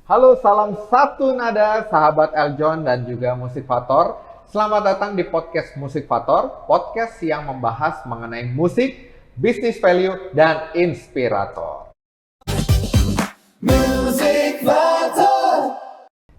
Halo, salam satu nada sahabat Eljon dan juga Musikvator. Selamat datang di podcast Musikvator, podcast yang membahas mengenai musik, bisnis value, dan inspirator. Musikvator.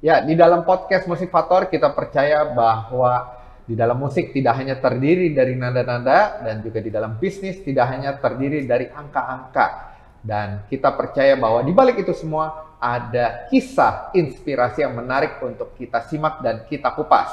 Ya, di dalam podcast Musikvator kita percaya bahwa di dalam musik tidak hanya terdiri dari nada-nada dan juga di dalam bisnis tidak hanya terdiri dari angka-angka. Dan kita percaya bahwa di balik itu semua ada kisah inspirasi yang menarik untuk kita simak dan kita kupas.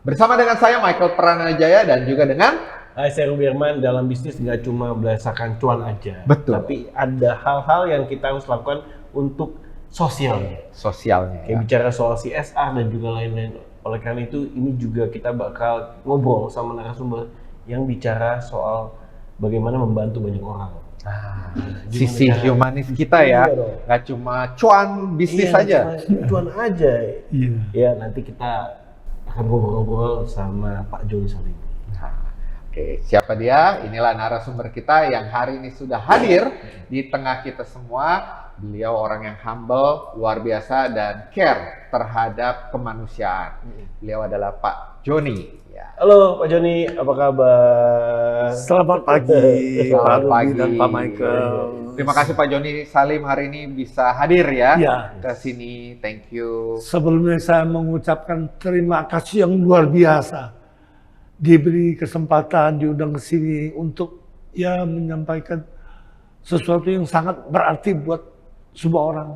Bersama dengan saya Michael Pranajaya dan juga dengan saya Ruby Herman. Dalam bisnis nggak cuma berdasarkan cuan aja. Betul. Tapi ada hal-hal yang kita harus lakukan untuk sosialnya. Sosialnya. Kayak bicara soal CSR dan juga lain-lain. Oleh karena itu ini juga kita bakal ngobrol sama narasumber yang bicara soal bagaimana membantu banyak orang. Sisi humanis kita ya, nggak cuma cuan bisnis aja. Cuan aja. Ya nanti kita akan ngobrol-ngobrol sama Pak Joni Salim. Oke, siapa dia? Inilah narasumber kita yang hari ini sudah hadir di tengah kita semua. Beliau orang yang humble, luar biasa dan care terhadap kemanusiaan. Beliau adalah Pak Joni. Ya. Halo Pak Joni, apa kabar? Selamat pagi, Pak Ruby dan Pak Michael. Terima kasih Pak Joni Salim hari ini bisa hadir ya, ke Ya. sini. Thank you. Sebelumnya saya mengucapkan terima kasih yang luar biasa. Diberi kesempatan diundang ke sini untuk ya menyampaikan sesuatu yang sangat berarti buat semua orang.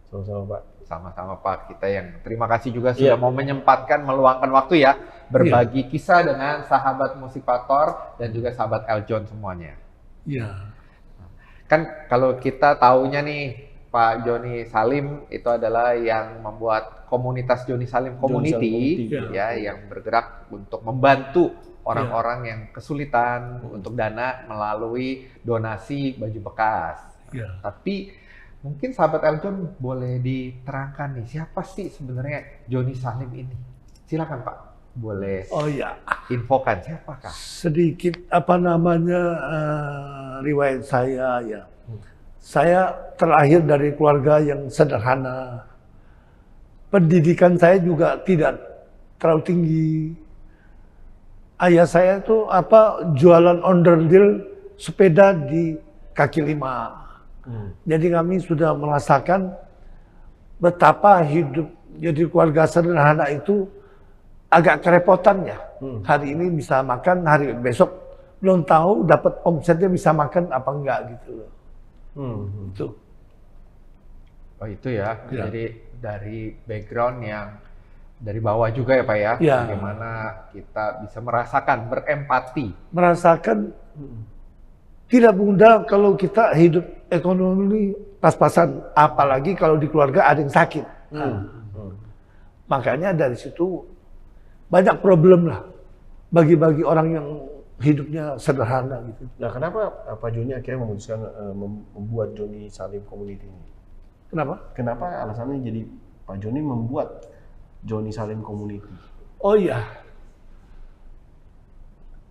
Sama-sama Pak. Sama-sama Pak, kita yang terima kasih juga sudah mau menyempatkan meluangkan waktu ya berbagi kisah dengan sahabat Musikvator dan juga sahabat Eljon semuanya. Iya. Kan kalau kita taunya nih Pak Joni Salim itu adalah yang membuat komunitas Joni Salim Community ya yang bergerak untuk membantu orang-orang yang kesulitan untuk dana melalui donasi baju bekas. Tapi mungkin sahabat Eljon boleh diterangkan nih siapa sih sebenarnya Joni Salim ini? Silakan Pak, boleh infokan siapakah? Sedikit riwayat saya ya. Saya terlahir dari keluarga yang sederhana. Pendidikan saya juga tidak terlalu tinggi. Ayah saya itu jualan onderdil sepeda di kaki lima. Jadi kami sudah merasakan betapa hidup jadi keluarga sederhana itu agak kerepotan ya. Hari ini bisa makan, hari besok belum tahu dapat omsetnya bisa makan apa enggak gitu loh. Itu. Oh itu ya. Jadi dari background yang dari bawah juga ya Pak ya. Bagaimana kita bisa merasakan, berempati. Merasakan tidak mudah kalau kita hidup ekonomi pas-pasan, apalagi kalau di keluarga ada yang sakit. Makanya dari situ banyak problem lah bagi orang yang hidupnya sederhana gitu. Nah, kenapa Pak Joni akhirnya memutuskan membuat Joni Salim Community ini? Kenapa? Kenapa alasannya jadi Pak Joni membuat Joni Salim Community? Oh iya,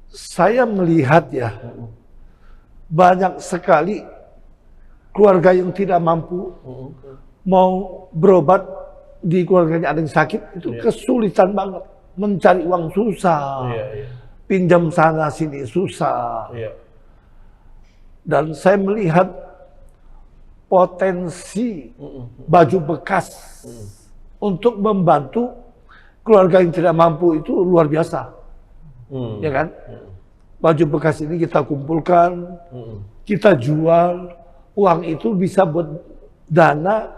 saya melihat ya banyak sekali keluarga yang tidak mampu mau berobat di keluarganya ada yang sakit itu kesulitan banget, mencari uang susah, pinjam sana sini susah. Dan saya melihat potensi baju bekas untuk membantu keluarga yang tidak mampu itu luar biasa, ya kan? Baju bekas ini kita kumpulkan, kita jual, uang itu bisa buat dana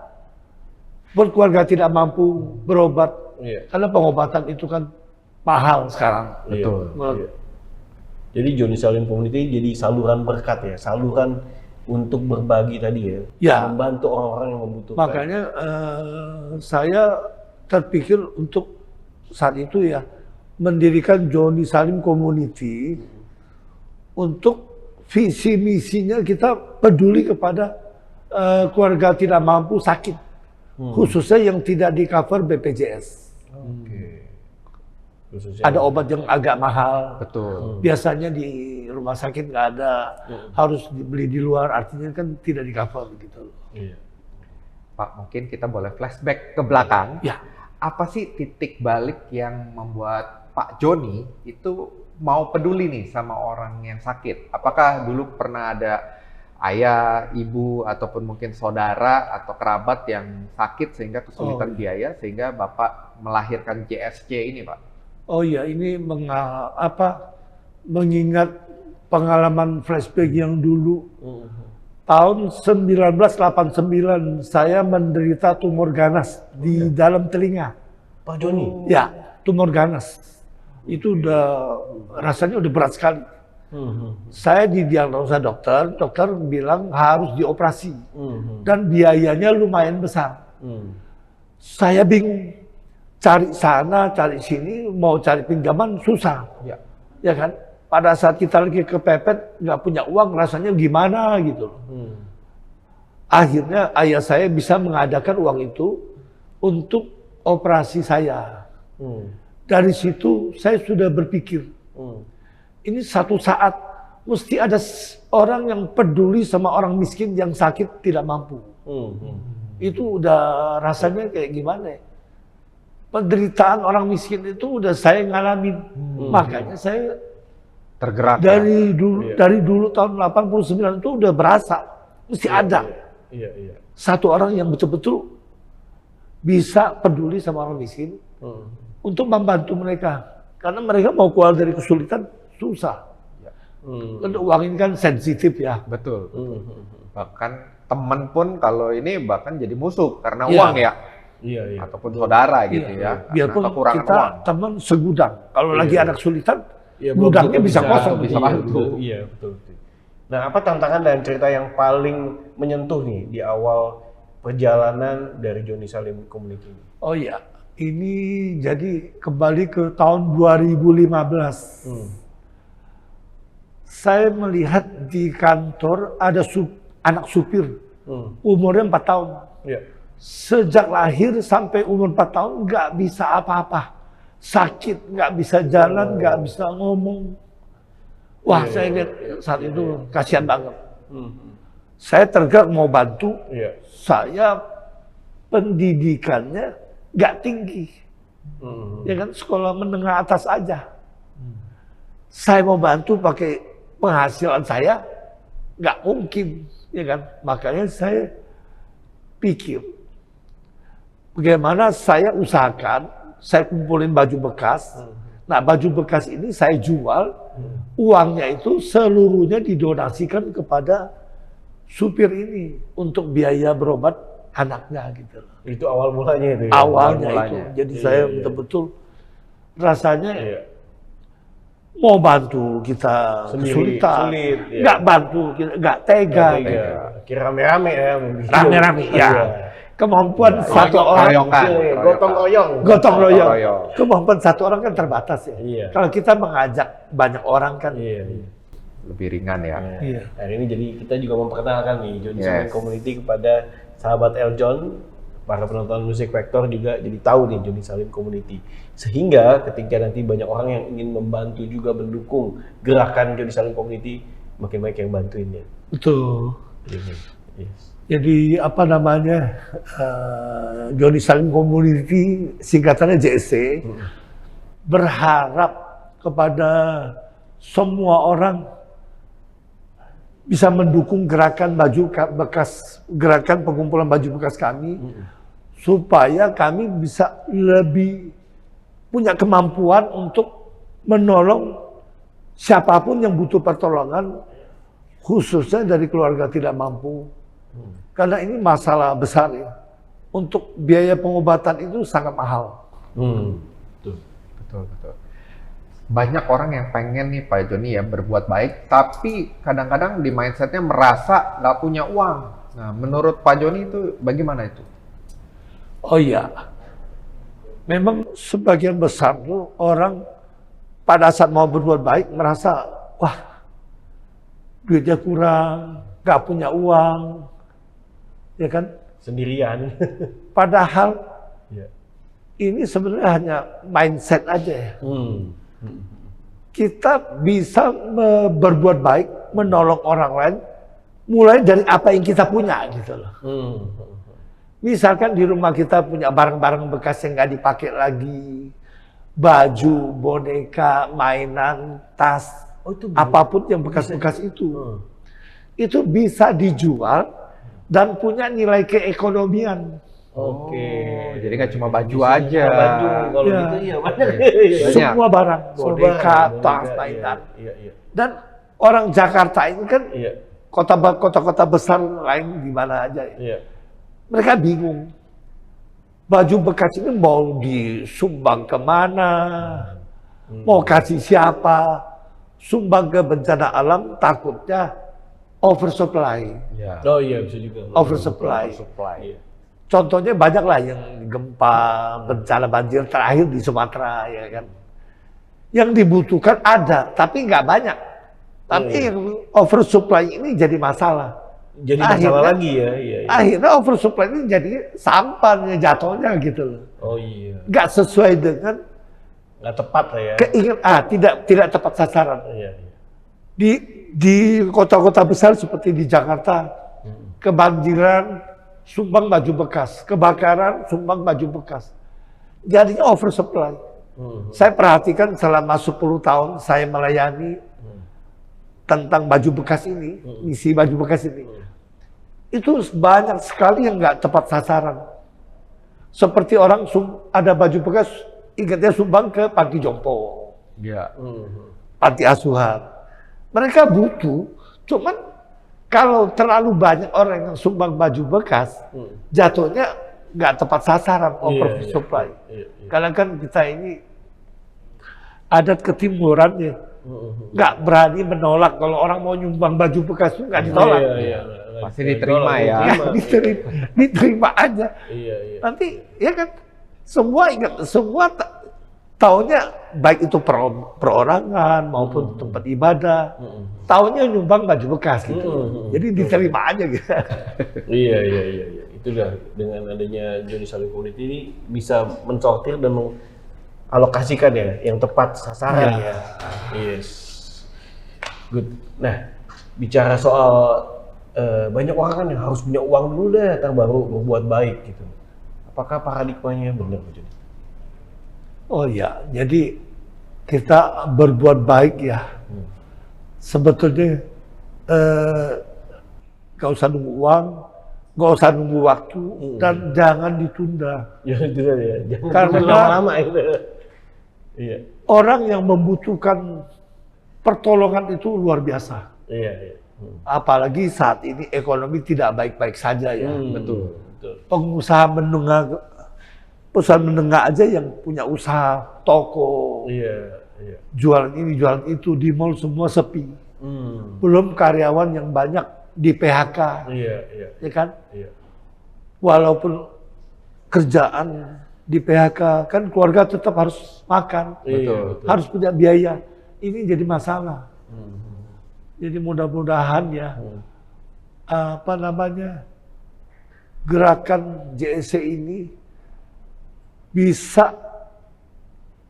buat keluarga tidak mampu berobat. Karena pengobatan itu kan mahal sekarang. Betul. Jadi Joni Salim Community jadi saluran berkat ya, saluran untuk berbagi tadi ya, membantu orang-orang yang membutuhkan. Makanya saya terpikir untuk saat itu ya mendirikan Joni Salim Community untuk visi misinya kita peduli kepada keluarga tidak mampu sakit, khususnya yang tidak di cover BPJS. Ada obat yang agak mahal. Betul. Biasanya di rumah sakit nggak ada, harus dibeli di luar. Artinya kan tidak di cover gitu. Pak, mungkin kita boleh flashback ke belakang. Ya. Apa sih titik balik yang membuat Pak Joni itu mau peduli nih sama orang yang sakit? Apakah dulu pernah ada ayah, ibu, ataupun mungkin saudara atau kerabat yang sakit sehingga kesulitan biaya sehingga Bapak melahirkan JSC ini, Pak? Oh iya, ini mengingat pengalaman flashback yang dulu. Tahun 1989 saya menderita tumor ganas di dalam telinga. Pak Joni? Ya, tumor ganas. Itu rasanya udah berat sekali. Saya didiagnosa dokter bilang harus dioperasi. Dan biayanya lumayan besar. Saya bingung. Cari sana, cari sini, mau cari pinjaman susah. Ya kan? Pada saat kita lagi kepepet, nggak punya uang, rasanya gimana gitu. Akhirnya ayah saya bisa mengadakan uang itu untuk operasi saya. Dari situ saya sudah berpikir, ini satu saat mesti ada orang yang peduli sama orang miskin yang sakit tidak mampu. Itu udah rasanya kayak gimana ya? Penderitaan orang miskin itu udah saya ngalamin. Makanya saya Tergerak dari dulu tahun 89 itu udah berasa mesti ada satu orang yang betul-betul bisa peduli sama orang miskin untuk membantu mereka, karena mereka mau keluar dari kesulitan susah. Uang ini kan sensitif ya. Betul. Bahkan teman pun kalau ini bahkan jadi musuh karena uang ya. Ataupun saudara gitu ya. Biarpun kekurangan kita uang. teman segudang, kalau lagi ada kesulitan gudangnya bisa kosong. Bisa bantu. Iya, betul. Nah, apa tantangan dan cerita yang paling menyentuh nih di awal perjalanan dari Joni Salim Community ini? Oh iya, ini jadi kembali ke tahun 2015. Saya melihat di kantor ada anak supir, umurnya 4 tahun. Sejak lahir sampai umur 4 tahun nggak bisa apa-apa. Sakit, nggak bisa jalan, nggak bisa ngomong. Wah, saya lihat saat itu kasihan banget. Saya tergerak mau bantu. Saya pendidikannya nggak tinggi, ya kan, sekolah menengah atas aja. Saya mau bantu pakai penghasilan saya, nggak mungkin, ya kan. Makanya saya pikir, bagaimana saya usahakan. Saya kumpulin baju bekas. Nah, baju bekas ini saya jual. Uangnya itu seluruhnya didonasikan kepada supir ini untuk biaya berobat anaknya gitu. Itu awal mulanya itu ya? Awalnya itu. Jadi saya betul-betul rasanya mau bantu kita kesulitan. Nggak bantu, nggak tega. Kira rame-rame ya. Rame-rame, ya. Kemampuan satu orang, gotong royong. Kemampuan satu orang kan terbatas ya. Kalau kita mengajak banyak orang kan lebih ringan ya. Hari ini jadi kita juga memperkenalkan nih Joni Salim Community kepada sahabat Eljon, para penonton Music Vector juga jadi tahu nih Joni Salim Community. Sehingga ketika nanti banyak orang yang ingin membantu juga mendukung gerakan Joni Salim Community, makin banyak yang bantuinnya. Betul. Jadi apa namanya, Joni Salim Community, singkatannya JSC, berharap kepada semua orang bisa mendukung gerakan baju bekas, gerakan pengumpulan baju bekas kami, supaya kami bisa lebih punya kemampuan untuk menolong siapapun yang butuh pertolongan, khususnya dari keluarga tidak mampu. Karena ini masalah besar ya. Untuk biaya pengobatan itu sangat mahal. Betul. Banyak orang yang pengen nih Pak Joni ya berbuat baik, tapi kadang-kadang di mindsetnya merasa nggak punya uang. Nah, menurut Pak Joni itu bagaimana itu? Oh iya, memang sebagian besar tuh orang pada saat mau berbuat baik merasa, wah, duitnya kurang, nggak punya uang. Ya kan? Sendirian. Padahal ini sebenarnya hanya mindset aja ya. Kita bisa berbuat baik, menolong orang lain, mulai dari apa yang kita punya gitu loh. Misalkan di rumah kita punya barang-barang bekas yang nggak dipakai lagi, baju, boneka, mainan, tas, apapun yang bekas-bekas itu bisa dijual dan punya nilai keekonomian. Oke. Jadi nggak cuma baju aja. Baju kalau Ya. gitu iya banyak. Semua barang, boneka, boneka, tas, iya, mainan. Iya, iya. Dan orang Jakarta ini kan Iya. kota-kota besar lain di mana aja. Iya. Mereka bingung. Baju bekas ini mau disumbang kemana? Mau kasih siapa? Sumbang ke bencana alam takutnya oversupply. Ya. Oh iya bisa juga. Oversupply. Iya. Contohnya banyak lah yang gempa, bencana banjir terakhir di Sumatera, ya kan. Yang dibutuhkan ada, tapi nggak banyak. Tapi yang oversupply ini jadi masalah. Jadi masalah lagi ya. Iya, iya. Akhirnya oversupply ini jadi sampahnya jatuhnya gitu loh. Oh iya. Nggak sesuai dengan Nggak tepat lah ya. tidak tepat sasaran. Iya, iya. Di kota-kota besar seperti di Jakarta, kebanjiran sumbang baju bekas, kebakaran sumbang baju bekas. Jadinya oversupply. Saya perhatikan selama 10 tahun saya melayani tentang baju bekas ini, misi baju bekas ini. Itu banyak sekali yang nggak tepat sasaran. Seperti orang ada baju bekas, ingatnya sumbang ke panti jompo, Ya. panti asuhan. Mereka butuh, cuman kalau terlalu banyak orang yang sumbang baju bekas, jatuhnya nggak tepat sasaran, oversupply. Iya. Karena kan kita ini adat ketimuran ya, nggak berani menolak kalau orang mau nyumbang baju bekas itu nggak ditolak. Iya. Pasti diterima ya. Diterima aja. Iya. Nanti ya kan semua ingat, semua taunya baik itu perorangan maupun tempat ibadah, taunya nyumbang baju bekas gitu. Jadi diterima aja gitu. Iya. Itulah dengan adanya Joni Salim Community ini bisa mensortir dan mengalokasikan ya yang tepat sasaran ya. Yes. Good. Nah, bicara soal banyak orang kan yang harus punya uang dulu deh, baru berbuat baik gitu. Apakah paradigmanya benar, Joni? Oh ya, jadi kita berbuat baik ya. Sebetulnya gak usah nunggu uang, gak usah nunggu waktu, dan jangan ditunda. Jangan juga ya, jangan Karena lama-lama itu. Iya. Orang yang membutuhkan pertolongan itu luar biasa. Iya. Apalagi saat ini ekonomi tidak baik-baik saja ya. Betul. Pengusaha perusahaan menengah aja yang punya usaha toko, Iya. jualan ini, jualan itu, di mall semua sepi. Belum karyawan yang banyak di PHK, Iya. ya kan? Iya. Walaupun kerjaan di PHK, kan keluarga tetap harus makan, Betul. harus punya biaya. Ini jadi masalah. Jadi mudah-mudahan ya, gerakan JSC ini bisa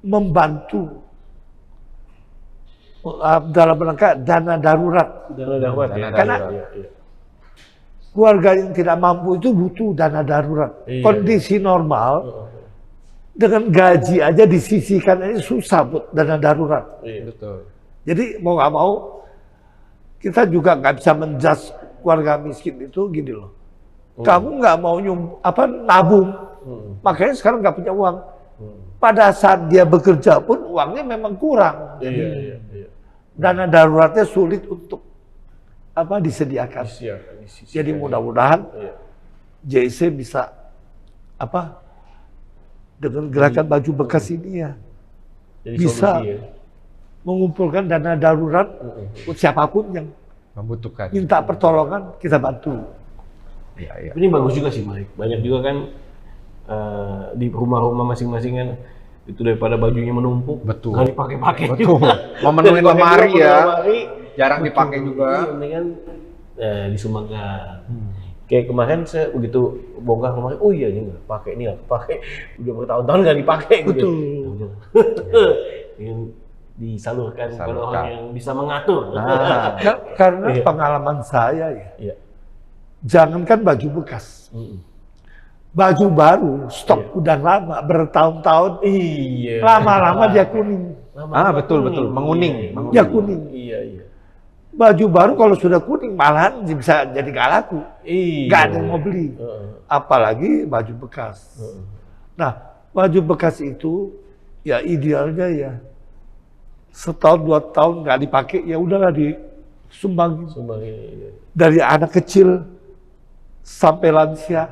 membantu dalam rangka dana darurat. Dana darurat ya. Karena keluarga yang tidak mampu itu butuh dana darurat. Iya. Kondisi normal dengan gaji aja disisihkan aja susah buat dana darurat. Iya. Betul. Jadi mau nggak mau kita juga nggak bisa menjudge keluarga miskin itu gini loh. Kamu nggak mau nabung, makanya sekarang nggak punya uang. Pada saat dia bekerja pun uangnya memang kurang. Iya. Dana daruratnya sulit untuk disediakan. Jadi mudah-mudahan JSC bisa dengan gerakan baju bekas ini ya Jadi bisa solusi, ya. mengumpulkan dana darurat untuk siapapun yang Membutuhkan. minta pertolongan kita bantu. Iya. Ini bagus juga sih, Mike. Banyak juga kan di rumah-rumah masing-masing kan itu daripada bajunya menumpuk, Betul. nggak dipakai-pakai. Betul. Memenuhin lemari ya. Jarang dipakai Iya, juga. mendingan disumbangkan. Kayak kemarin saya begitu bongkar kemarin, oh iya ini nggak pakai, ini nggak pakai, udah bertahun-tahun nggak dipakai. Betul. Gitu. Ini disalurkan kepada orang yang bisa mengatur. Nah, Karena Iya. pengalaman saya ya, Iya. jangankan baju bekas, baju baru, stok udah lama, bertahun-tahun, Iya. lama-lama dia kuning. Betul, menguning. Dia kuning. Iya. Baju baru kalau sudah kuning malahan bisa jadi nggak laku. Iya. Nggak ada yang mau beli. Apalagi baju bekas. Nah, baju bekas itu ya idealnya ya setahun 2 tahun nggak dipakai ya udahlah disumbangin. Iya. Dari anak kecil sampai lansia.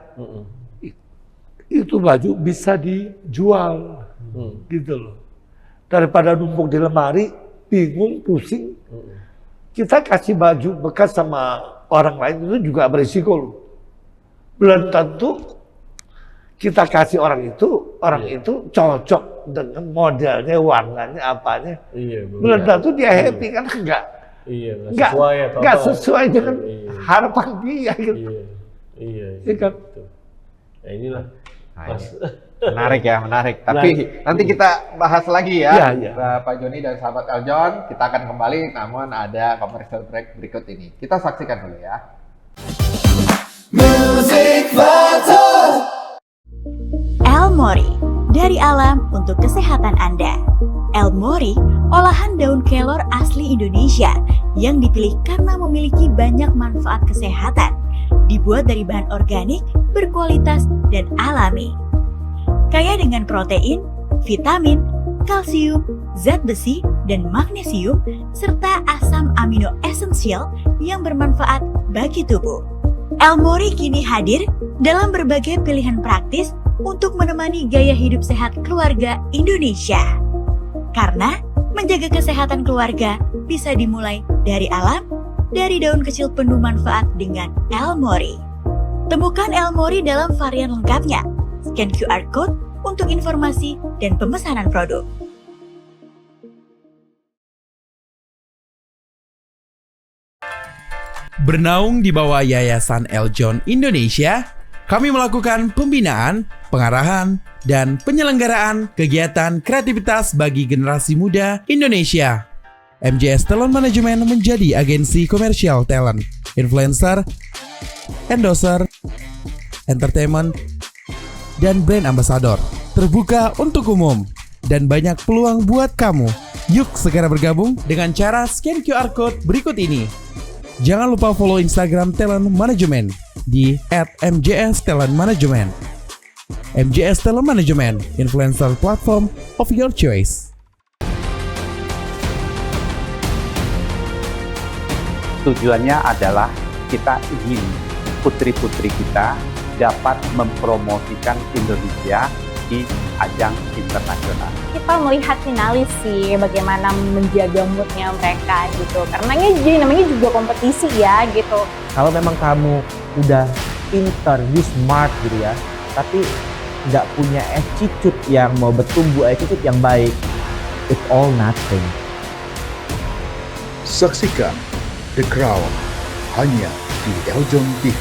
Itu baju bisa dijual, gitu loh. Daripada numpuk di lemari, bingung, pusing. Kita kasih baju bekas sama orang lain itu juga berisiko loh. Belum tentu kita kasih orang itu cocok dengan modelnya, warnanya, apanya. Belum tentu dia happy kan enggak. Enggak sesuai dengan harapan dia gitu. Iya kan? Nah inilah. Menarik. Tapi nanti kita bahas lagi ya, Pak Joni dan sahabat Eljon. Kita akan kembali, namun ada commercial break berikut ini. Kita saksikan dulu ya. Music Battle. Elmori, dari alam untuk kesehatan Anda. Elmori, olahan daun kelor asli Indonesia yang dipilih karena memiliki banyak manfaat kesehatan. Dibuat dari bahan organik, berkualitas, dan alami. Kaya dengan protein, vitamin, kalsium, zat besi, dan magnesium, serta asam amino esensial yang bermanfaat bagi tubuh. Elmori kini hadir dalam berbagai pilihan praktis untuk menemani gaya hidup sehat keluarga Indonesia. Karena menjaga kesehatan keluarga bisa dimulai dari alam, dari daun kecil penuh manfaat dengan Elmori. Temukan Elmori dalam varian lengkapnya. Scan QR Code untuk informasi dan pemesanan produk. Bernaung di bawah Yayasan Eljon Indonesia, kami melakukan pembinaan, pengarahan, dan penyelenggaraan kegiatan kreativitas bagi generasi muda Indonesia. MJS Talent Management menjadi agensi komersial talent, influencer, endorser, entertainment, dan brand ambassador. Terbuka untuk umum dan banyak peluang buat kamu. Yuk segera bergabung dengan cara scan QR Code berikut ini. Jangan lupa follow Instagram Talent Management di @mjstalentmanagement. MJS Talent Management, influencer platform of your choice. Tujuannya adalah kita ingin putri-putri kita dapat mempromosikan Indonesia di ajang internasional. Kita melihat finalis sih bagaimana menjaga moodnya mereka gitu. Karena ini namanya juga kompetisi ya gitu. Kalau memang kamu udah pinter, you smart gitu ya, tapi nggak punya attitude yang mau bertumbuh, attitude yang baik, it's all nothing. Saksikan The Crown hanya di Eljon TV.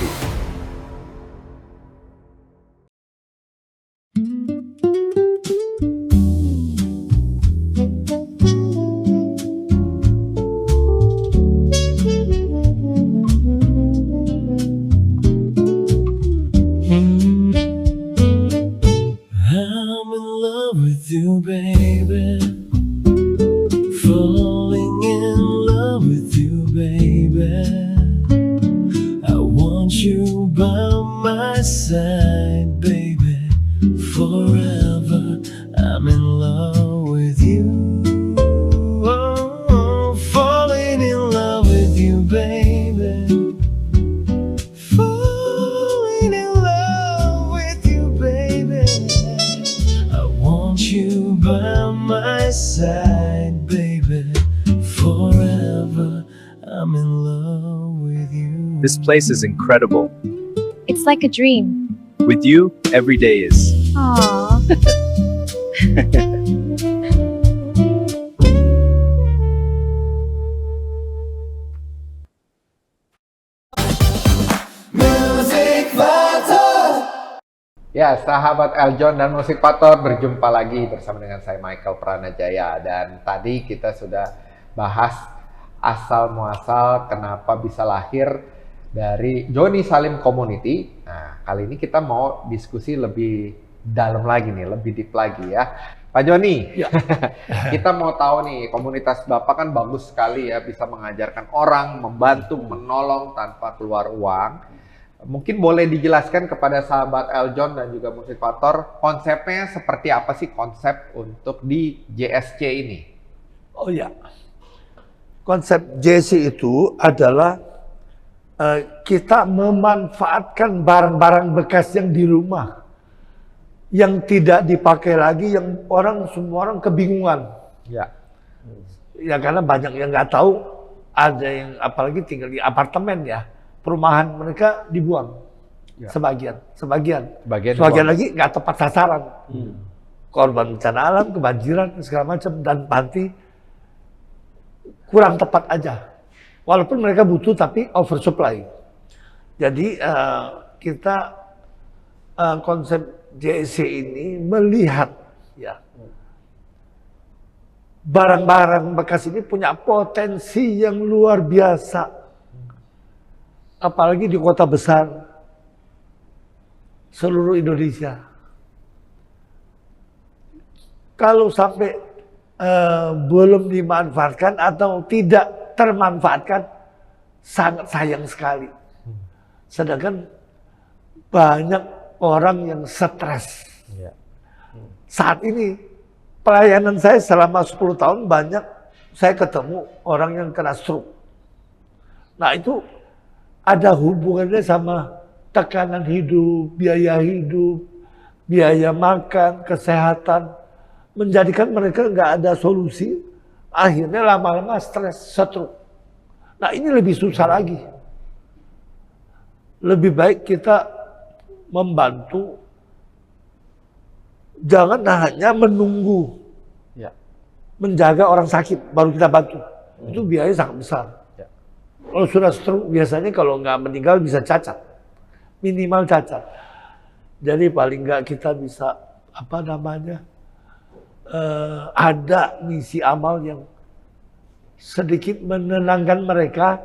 This place is incredible. It's like a dream. With you, every day is. Aww. Ya, sahabat Eljon dan Musik Pator, berjumpa lagi bersama dengan saya Michael Pranajaya. Dan tadi kita sudah bahas asal muasal kenapa bisa lahir dari Joni Salim Community. Nah, kali ini kita mau diskusi lebih dalam lagi nih, lebih deep lagi ya. Pak Joni, Ya. kita mau tahu nih, komunitas Bapak kan bagus sekali ya, bisa mengajarkan orang, membantu, menolong tanpa keluar uang. Mungkin boleh dijelaskan kepada sahabat Eljon dan juga motivator, konsepnya seperti apa sih konsep untuk di JSC ini? Oh ya, konsep JSC itu adalah kita memanfaatkan barang-barang bekas yang di rumah, yang tidak dipakai lagi, yang semua orang kebingungan. Ya. Ya karena banyak yang nggak tahu, ada yang apalagi tinggal di apartemen ya, perumahan mereka dibuang. Ya. Sebagian dibuang. lagi nggak tepat sasaran. Korban bencana alam, kebanjiran, segala macam, dan panti kurang tepat aja. Walaupun mereka butuh tapi oversupply. Jadi kita konsep JSC ini melihat ya barang-barang bekas ini punya potensi yang luar biasa, apalagi di kota besar seluruh Indonesia. Kalau sampai belum dimanfaatkan atau tidak termanfaatkan, sangat sayang sekali. Sedangkan banyak orang yang stres. Saat ini pelayanan saya selama 10 tahun banyak saya ketemu orang yang kena stroke. Nah itu ada hubungannya sama tekanan hidup, biaya makan, kesehatan, menjadikan mereka nggak ada solusi. Akhirnya lama-lama stres, stroke. Nah ini lebih susah lagi. Lebih baik kita membantu, jangan hanya menunggu menjaga orang sakit baru kita bantu. Itu biaya sangat besar. Kalau sudah stroke biasanya kalau nggak meninggal bisa cacat, minimal cacat. Jadi paling nggak kita bisa ada misi amal yang sedikit menenangkan mereka.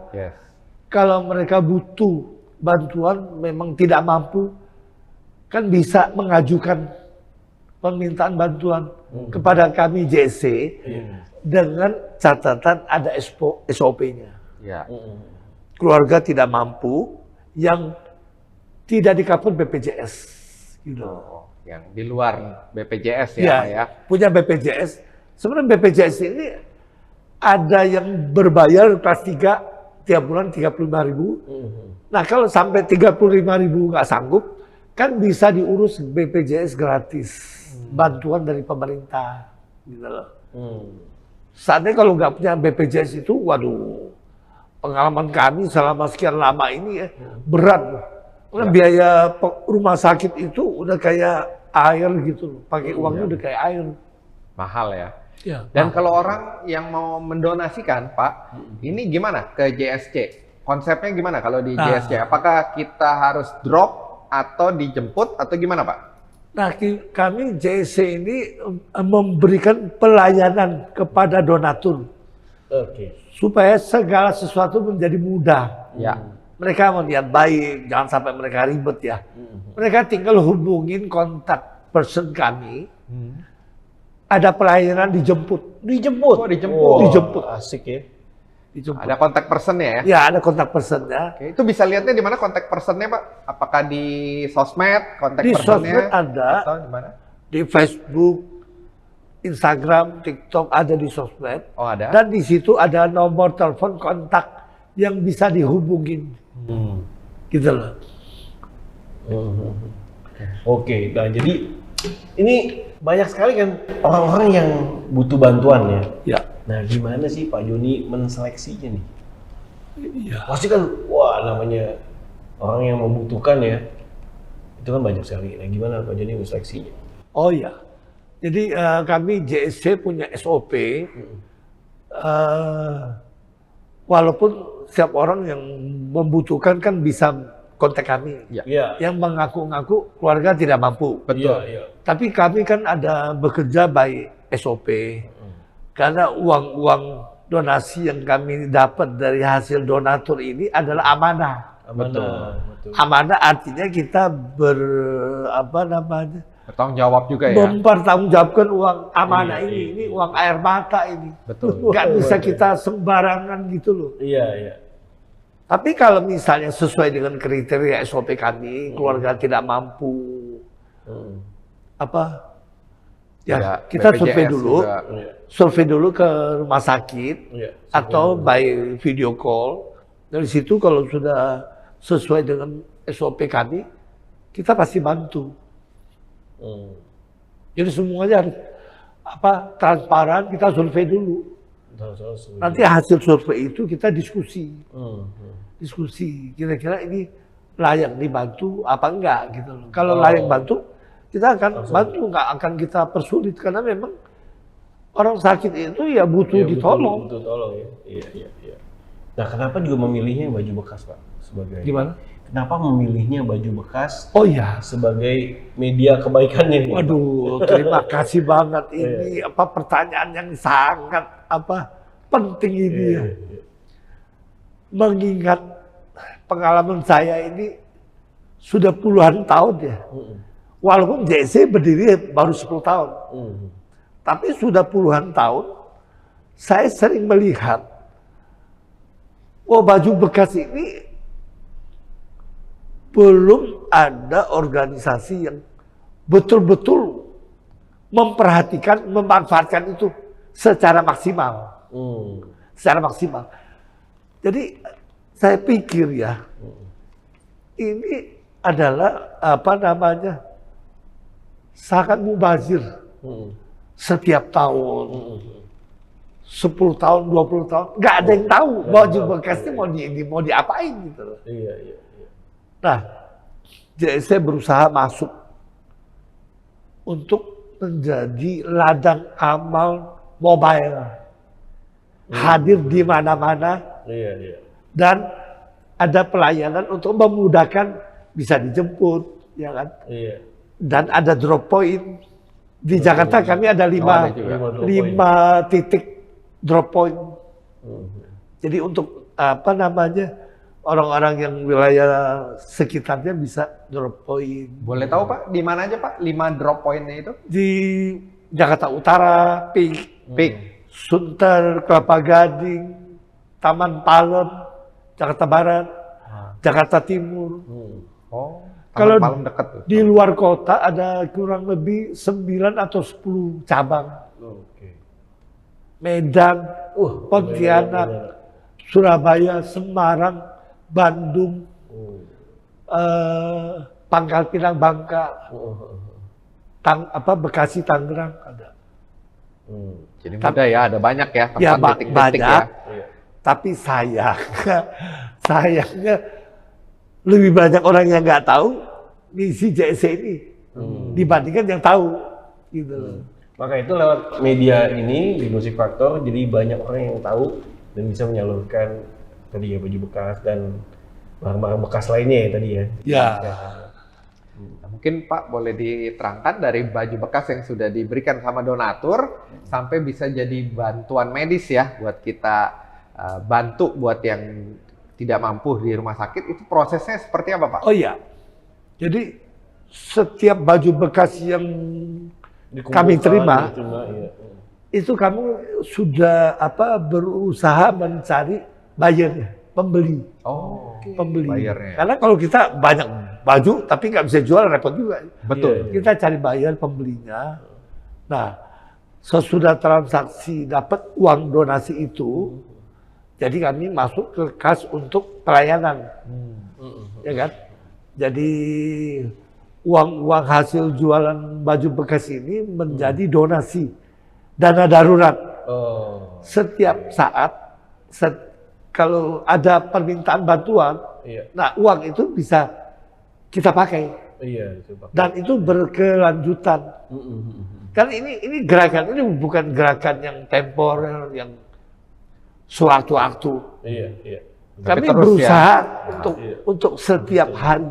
Kalau mereka butuh bantuan, memang tidak mampu, kan bisa mengajukan permintaan bantuan kepada kami JSC dengan catatan ada SOP-nya. Keluarga tidak mampu yang tidak di-cover BPJS. Gitu. Yang di luar BPJS ya, Pak ya? Punya BPJS. Sebenarnya BPJS ini ada yang berbayar kelas 3 tiap bulan 35.000. Nah kalau sampai 35.000 nggak sanggup, kan bisa diurus BPJS gratis, bantuan dari pemerintah. Gitu loh. Saatnya kalau nggak punya BPJS itu, waduh, pengalaman kami selama sekian lama ini ya, berat. Biaya rumah sakit itu udah kayak air gitu, pakai uangnya udah kayak air. Mahal ya. Dan kalau orang yang mau mendonasikan, Pak, ini gimana ke JSC? Konsepnya gimana kalau di JSC? Apakah kita harus drop atau dijemput atau gimana, Pak? Nah, kami JSC ini memberikan pelayanan kepada donatur. Supaya segala sesuatu menjadi mudah. Mereka melihat baik, jangan sampai mereka ribet ya. Mereka tinggal hubungin kontak person kami. Ada pelayanan dijemput. Oh, dijemput. Asik ya. Dijemput. Ada kontak personnya ya? Ya, ada kontak personnya. Oke, itu bisa lihatnya di mana kontak personnya, Pak? Apakah di sosmed kontak Di personnya? sosmed ada. Atau di mana? Di Facebook, Instagram, TikTok ada di sosmed. Oh, ada. Dan di situ ada nomor telepon kontak yang bisa dihubungin. Gitu loh. Oke, nah jadi ini banyak sekali kan orang-orang yang butuh bantuan ya. Nah gimana sih Pak Joni menseleksinya nih? Pasti kan, wah namanya orang yang membutuhkan ya, itu kan banyak sekali. Nah gimana Pak Joni menseleksinya? Oh iya, jadi kami JSC punya SOP. Walaupun setiap orang yang membutuhkan kan bisa kontak kami. Yang mengaku-ngaku keluarga tidak mampu. Tapi kami kan ada bekerja by SOP. Karena uang-uang donasi yang kami dapat dari hasil donatur ini adalah amanah. Amanah. Betul. Amanah artinya kita bertanggung jawab juga ya. mempertanggungjawabkan uang amanah Iya, ini uang air mata ini. Betul. Nggak bisa kita sembarangan gitu loh. Iya, iya. Tapi kalau misalnya sesuai dengan kriteria SOP kami, keluarga tidak mampu, Ya, kita BPJS survei dulu ke rumah sakit, atau by video call. Dari situ kalau sudah sesuai dengan SOP kami, kita pasti bantu. Jadi semuanya harus transparan, kita survei dulu. Nanti hasil survei itu kita diskusi. Diskusi, kira-kira ini layak dibantu apa enggak gitu loh. Kalau layak bantu, kita akan bantu, nggak akan kita persulit karena memang orang sakit itu ya butuh ditolong. Butuh tolong ya. Iya. Nah, kenapa juga memilihnya baju bekas, Pak? Sebagai Gimana? Kenapa memilihnya baju bekas? Oh ya, sebagai media kebaikannya. Waduh, terima kasih banget ini pertanyaan yang sangat penting ini ya. Mengingat pengalaman saya ini sudah puluhan tahun ya. Walaupun JC berdiri baru 10 tahun. Tapi sudah puluhan tahun saya sering melihat baju bekas ini belum ada organisasi yang betul-betul memperhatikan, memanfaatkan itu secara maksimal. Secara maksimal. Jadi saya pikir ya, ini adalah sangat mubazir. Setiap tahun, 10 tahun, 20 tahun, nggak ada yang tahu baju bekas ini mau diapain gitu. Iya. Nah, jadi saya berusaha masuk untuk menjadi ladang amal mobile, hadir di mana-mana, dan ada pelayanan untuk memudahkan, bisa dijemput, ya kan? Dan ada drop point di Jakarta. Kami ada 5 titik drop point. Jadi untuk orang-orang yang wilayah sekitarnya bisa drop point. Boleh tahu Pak, di mana aja Pak 5 drop pointnya itu? Di Jakarta Utara, Pik, Sunter, Kelapa Gading, Taman Palem, Jakarta Barat, Jakarta Timur. Kalau dekat di luar kota ada kurang lebih 9 atau 10 cabang. Medan, Pontianak, Surabaya, Semarang, Bandung, Pangkal Pinang, Bangka, Bekasi, Tangerang ada. Jadi mudah ya, ada banyak ya tempat Ya titik-titik banyak, ya. tapi sayangnya lebih banyak orang yang nggak tahu misi JSC ini dibandingkan yang tahu. Gitu. Maka itu lewat media ini di Music Factor, jadi banyak orang yang tahu dan bisa menyalurkan tadi ya baju bekas dan barang-barang bekas lainnya ya tadi ya. Ya. Nah, mungkin Pak boleh diterangkan dari baju bekas yang sudah diberikan sama donatur sampai bisa jadi bantuan medis ya buat kita bantu buat yang tidak mampu di rumah sakit, itu prosesnya seperti apa Pak? Oh iya, jadi setiap baju bekas yang kami terima, itu kamu sudah berusaha mencari buyernya, pembeli. Pembeli. Bayarnya. Karena kalau kita banyak baju tapi nggak bisa jual, repot juga. Betul. Kita cari buyer, pembelinya. Nah, sesudah transaksi dapat uang donasi itu, jadi kami masuk ke kas untuk pelayanan, ya kan? Jadi uang hasil jualan baju bekas ini menjadi donasi, dana darurat. Setiap saat, kalau ada permintaan bantuan, nah uang itu bisa kita pakai. Dan itu berkelanjutan. Kan ini gerakan ini bukan gerakan yang temporer, yang sewaktu-waktu. Kami berusaha untuk setiap hari,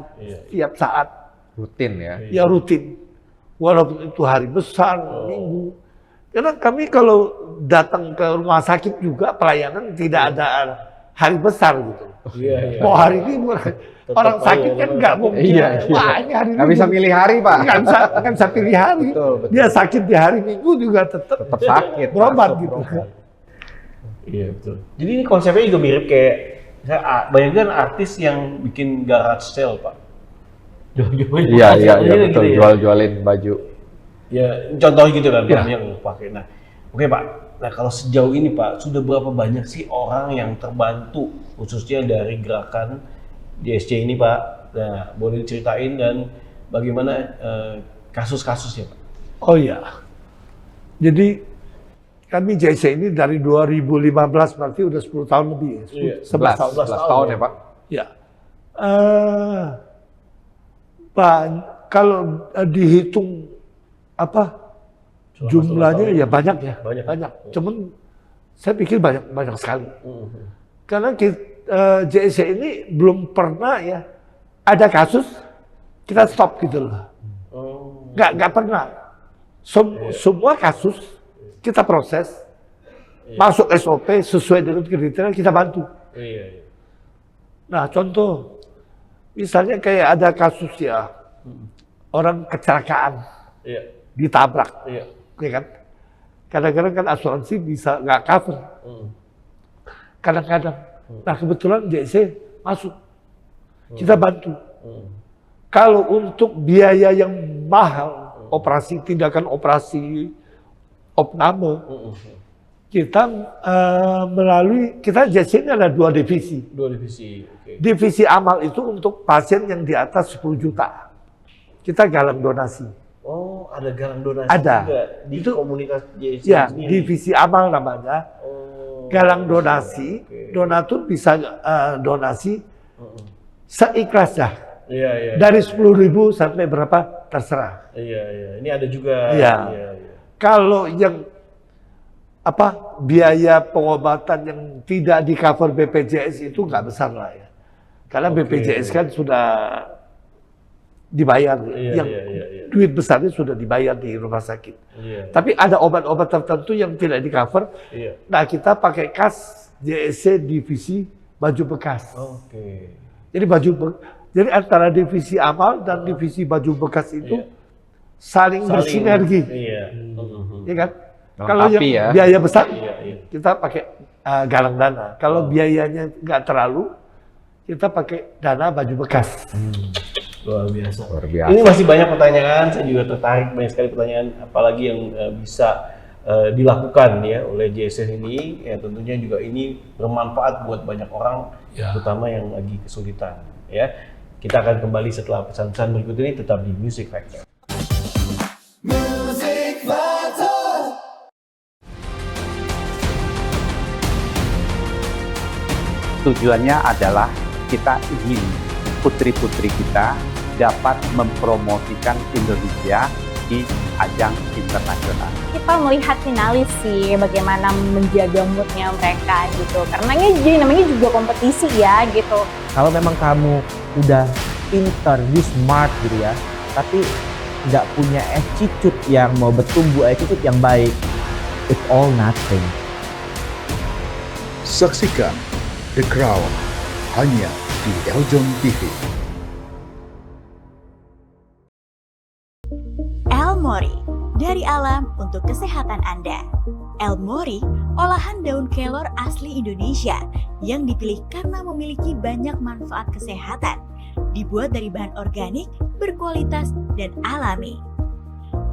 setiap saat. Rutin ya? Ya rutin. Walaupun itu hari besar, minggu. Karena kami kalau datang ke rumah sakit juga pelayanan tidak ada hari besar gitu. Iya. Mau hari libur, orang sakit kan nggak mungkin. Iya. Wah, ini hari Nggak bisa libur. milih hari, Pak. Nggak bisa pilih hari. Betul. Dia sakit di hari Minggu juga tetap Sakit. berobat masuk, gitu. berobat. Iya betul. Jadi ini konsepnya juga mirip kayak banyak kan artis yang bikin garage sale, Pak. Jual-jualin Iya, gitu betul. ya. Jual-jualin baju. Ya, contoh gitu kan, Ya. yang pakai. Nah, oke Pak. Nah, kalau sejauh ini Pak, sudah berapa banyak sih orang yang terbantu, khususnya dari gerakan JSC ini Pak? Nah, boleh diceritain dan bagaimana kasus-kasusnya Pak? Oh iya. Jadi kami JSC ini dari 2015 berarti udah 10 tahun lebih ya. 11 tahun. 11 tahun ya, Pak. Ya. Pak, kalau dihitung jumlahnya ya banyak ya. Banyak. Cuman saya pikir banyak sekali. Karena JSC ini belum pernah ya ada kasus kita stop gitu loh. Nggak pernah. Semua kasus kita proses, masuk SOP sesuai dengan kriteria kita bantu. Iya. Nah contoh, misalnya kayak ada kasus ya, orang kecelakaan, ditabrak, ya kan? Kadang-kadang kan asuransi bisa nggak cover, kadang-kadang. Nah kebetulan JSC masuk, kita bantu. Kalau untuk biaya yang mahal, tindakan operasi opname, kita kita JSC ini ada 2 divisi. 2 divisi, oke. Divisi amal itu untuk pasien yang di atas 10 juta. Kita galang donasi. Oh, ada galang donasi Ada. juga di Itu, komunitas JSC Ya, sendiri. divisi amal namanya. Galang donasi, donatur bisa donasi seikhlasnya. Iya. Dari 10.000 sampai berapa terserah. Iya. Ini ada juga. Iya. Iya. Kalau yang biaya pengobatan yang tidak di cover BPJS itu nggak besar lah ya. Karena BPJS kan sudah dibayar, Iya. duit besarnya sudah dibayar di rumah sakit. Iya. Tapi ada obat-obat tertentu yang tidak di cover. Iya. Nah kita pakai kas JSC divisi baju bekas. Oke. Jadi jadi antara divisi amal dan divisi baju bekas itu saling bersinergi. Iya. Ya kan? Melengkapi Kalau yang ya. biaya besar, Iya. kita pakai galang dana. Kalau biayanya nggak terlalu, kita pakai dana baju bekas. Luar biasa. Luar biasa. Ini masih banyak pertanyaan, saya juga tertarik banyak sekali pertanyaan, apalagi yang bisa dilakukan ya oleh JSC ini. Ya tentunya juga ini bermanfaat buat banyak orang, terutama yang lagi kesulitan. Ya, kita akan kembali setelah pesan-pesan berikut ini, tetap di Music Factor. Tujuannya adalah kita ingin putri-putri kita dapat mempromosikan Indonesia di ajang internasional. Kita melihat finalis sih bagaimana menjaga moodnya mereka gitu. Karena namanya juga kompetisi ya gitu. Kalau memang kamu udah pintar, you smart gitu ya, tapi nggak punya attitude yang mau bertumbuh, attitude yang baik, it's all nothing. Saksikan The Crown hanya di Eljon TV. Elmori, dari alam untuk kesehatan Anda. Elmori, olahan daun kelor asli Indonesia yang dipilih karena memiliki banyak manfaat kesehatan. Dibuat dari bahan organik, berkualitas, dan alami.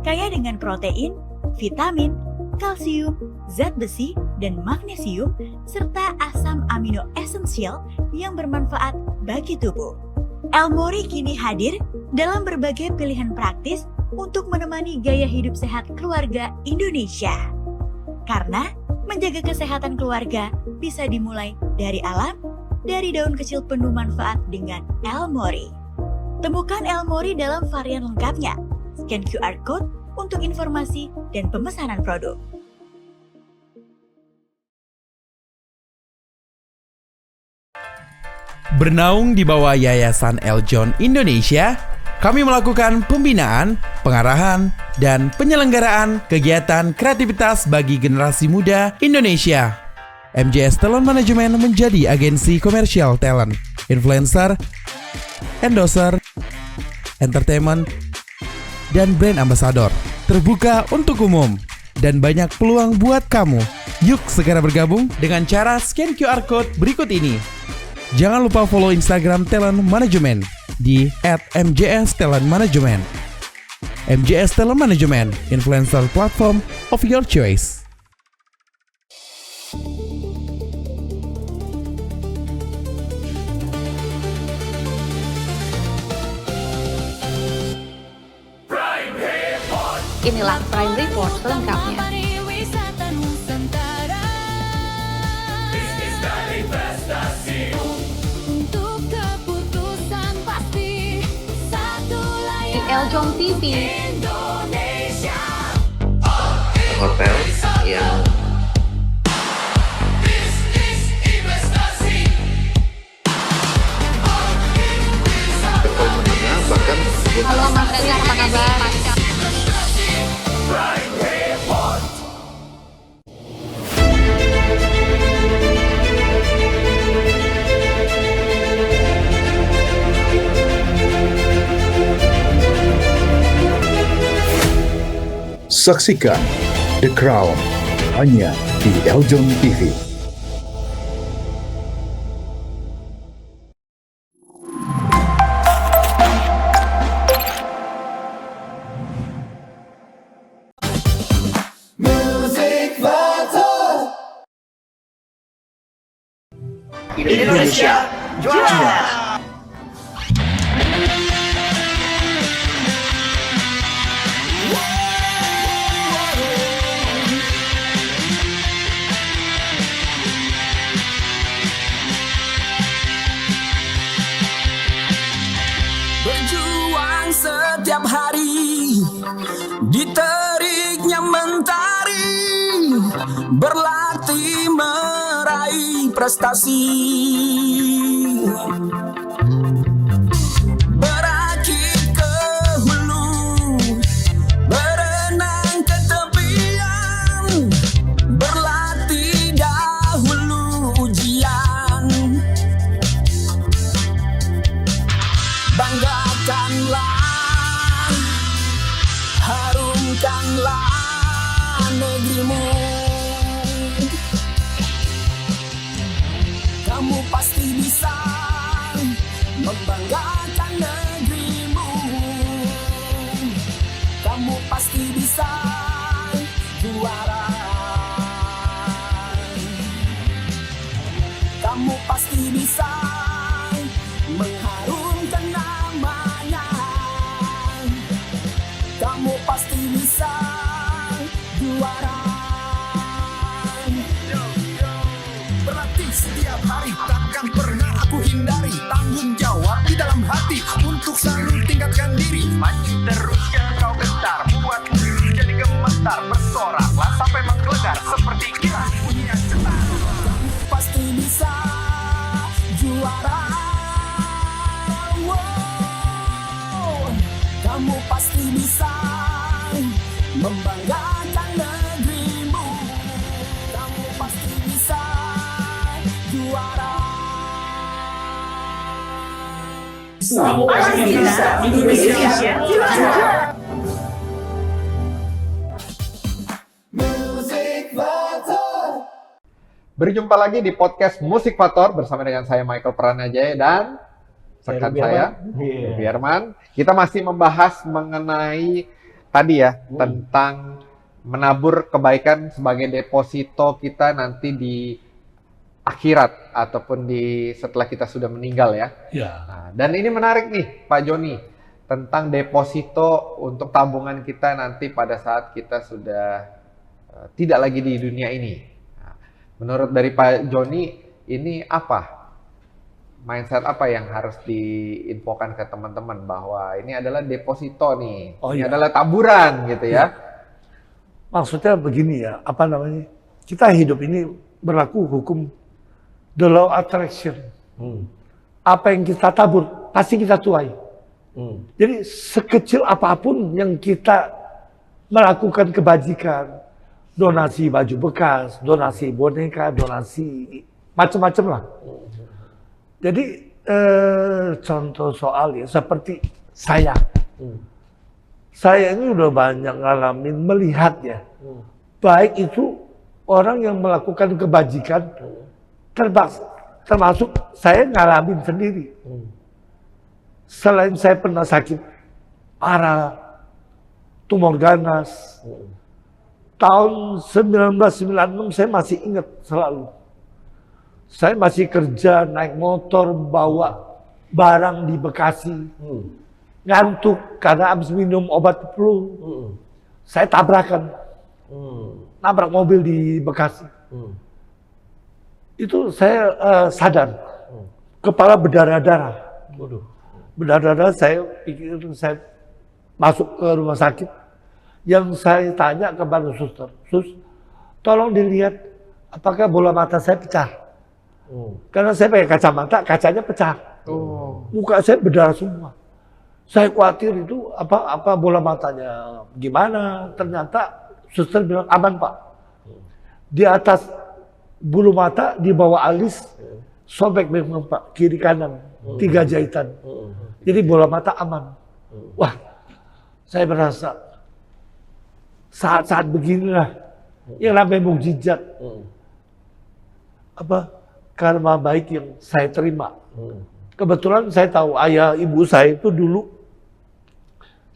Kaya dengan protein, vitamin, kalsium, zat besi, dan magnesium, serta asam amino esensial yang bermanfaat bagi tubuh. Elmori kini hadir dalam berbagai pilihan praktis untuk menemani gaya hidup sehat keluarga Indonesia. Karena menjaga kesehatan keluarga bisa dimulai dari alam, dari daun kecil penuh manfaat dengan Elmori. Temukan Elmori dalam varian lengkapnya. Scan QR Code untuk informasi dan pemesanan produk. Bernaung di bawah Yayasan Eljon Indonesia, kami melakukan pembinaan, pengarahan, dan penyelenggaraan kegiatan kreativitas bagi generasi muda Indonesia. MJS Talent Management menjadi agensi komersial talent, influencer, endorser, entertainment, dan brand ambassador. Terbuka untuk umum dan banyak peluang buat kamu. Yuk segera bergabung dengan cara scan QR Code berikut ini. Jangan lupa follow Instagram Talent Management di @MJS Talent Management. MJS Talent Management, influencer platform of your choice. Inilah Prime Report selengkapnya. Di Eljon TV. Hotel yang level menengah bahkan. Halo Mas Reza, apa kabar? Saksikan The Crown hanya di Eljon TV. Indonesia juara. Berjuang setiap hari, di teriknya mentari, berlatih meraih prestasi. Berakit ke hulu, berenang ke tepian, berlatih dahulu ujian. Banggakanlah, harumkanlah negerimu. Kamu pasti bisa membanggakan negerimu. Kamu pasti bisa juara. Kamu pasti bisa mengharumkan namanya. Kamu pasti bisa juara. Berlatih setiap hari, takkan pernah aku hindari. Tanggung jawab di dalam hati untuk selalu tingkatkan diri. Maju terus jangan kau gentar, buat diri jadi gemetar. Bersoraklah sampai menggelegar seperti kilat bunyinya cetar. Kamu pasti bisa juara. Wow. Kamu pasti bisa membanggakan negerimu. Kamu pasti bisa juara. Kamu pasti bisa Indonesia juara. Berjumpa lagi di podcast Musik Faktor bersama dengan saya Michael Pranajaya dan rekan saya Ruby Herman. Kita masih membahas mengenai tadi ya tentang menabur kebaikan sebagai deposito kita nanti di akhirat ataupun di setelah kita sudah meninggal ya. Nah, dan ini menarik nih Pak Joni tentang deposito untuk tabungan kita nanti pada saat kita sudah tidak lagi di dunia ini. Menurut dari Pak Joni, ini apa? Mindset apa yang harus diinfokan ke teman-teman bahwa ini adalah deposito nih, ini adalah taburan gitu ya? Maksudnya begini ya, apa namanya? Kita hidup ini berlaku hukum the law attraction. Apa yang kita tabur pasti kita tuai. Jadi sekecil apapun yang kita melakukan kebajikan, donasi baju bekas, donasi boneka, donasi macam-macam lah. Jadi contoh soal ya seperti saya. Saya ini udah banyak ngalamin melihat ya. Baik itu orang yang melakukan kebajikan, termasuk saya ngalamin sendiri. Selain saya pernah sakit parah, tumor ganas, tahun 1996 saya masih ingat selalu. Saya masih kerja naik motor bawa barang di Bekasi. Ngantuk karena habis minum obat flu. Saya tabrakan. Nabrak mobil di Bekasi. Itu saya sadar. Kepala berdarah-darah. Berdarah-darah, saya pikir saya masuk ke rumah sakit. Yang saya tanya kepada suster, "Sus, tolong dilihat apakah bola mata saya pecah." Karena saya pakai kacamata, kacanya pecah. Muka saya berdarah semua. Saya khawatir itu apa bola matanya gimana. Ternyata suster bilang aman Pak. Di atas bulu mata, di bawah alis, sobek memang Pak, kiri kanan, 3 jahitan. Jadi bola mata aman. Wah, saya merasa saat-saat beginilah yang namanya mukjizat. Karma baik yang saya terima. Kebetulan saya tahu ayah ibu saya itu dulu